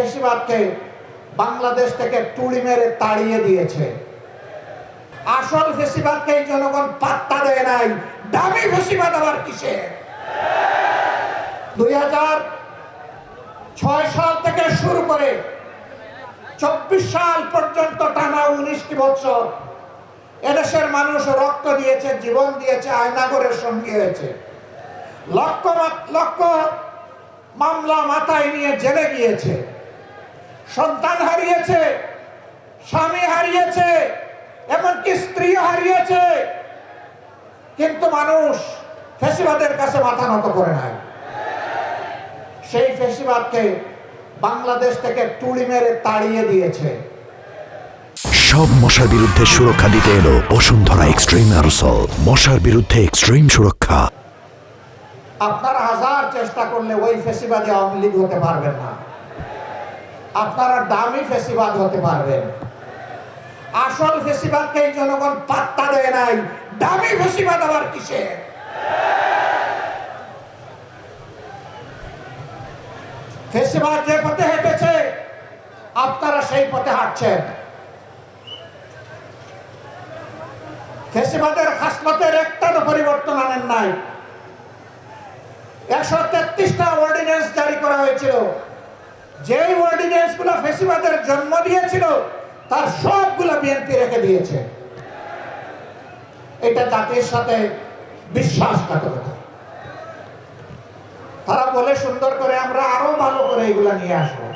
ফ্যাসিবাদকে বাংলাদেশ থেকে তুড়ি মেরে তাড়িয়ে দিয়েছে। আসল ফ্যাসিবাদকে এই জনগণ পাত্তা দেয় নাই, দামি ফ্যাসিবাদ আবার কিসে? 2006 সাল থেকে শুরু করে 24 সাল পর্যন্ত টানা 19টি বছর এদেশের মানুষ রক্ত দিয়েছে, জীবন দিয়েছে, আয়নাগরের সঙ্গী হয়েছে। লক্ষ লক্ষ মামলা মাথায় নিয়ে জেলে গিয়েছে, সন্তান হারিয়েছে, স্বামী হারিয়েছে, এমনকি স্ত্রী হারিয়েছে। কিন্তু মানুষ ফ্যাসিবাদের কাছে মাথা নত করে নাই। সেই ফ্যাসিবাদকে বাংলাদেশ থেকে তুড়ি মেরে তাড়িয়ে দিয়েছে। সব মশার বিরুদ্ধে সুরক্ষা দিতে এলো বসুন্ধরা এক্সট্রিম অ্যারোসল। মশার বিরুদ্ধে এক্সট্রিম সুরক্ষা। আপনারা হাজার চেষ্টা করলে ওই ফ্যাসিবাদী আওয়ামী লীগ হতে পারবেন না। আপনারা দামি ফ্যাসিবাদ হতে পারবেন। আসল ফ্যাসিবাদকে এই জনগণ পাত্তা দেয় নাই, দামি ফ্যাসিবাদ আবার কিসে? ফ্যাসিবাদ যে পথে হেঁটেছে আপনারা সেই পথে হাঁটছেন। ফ্যাসিবাদের খাসলতের একটারও পরিবর্তন আনেন নাই। 133টা অর্ডিন্যান্স জারি করা হয়েছিল। যেই অর্ডিন্যান্স গুলো ফ্যাসিবাদের জন্ম দিয়েছিল তার সবগুলো বিএনপি রেখে দিয়েছে। এটা জাতির সাথে বিশ্বাসঘাতকতা। তারা বলে সুন্দর করে আমরা আরো ভালো করে এগুলা নিয়ে আসবো।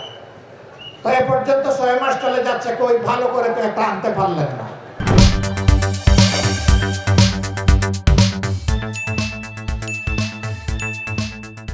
তো এ পর্যন্ত 6 মাস চলে যাচ্ছে, কই ভালো করে তো একটা আনতে পারলেন না।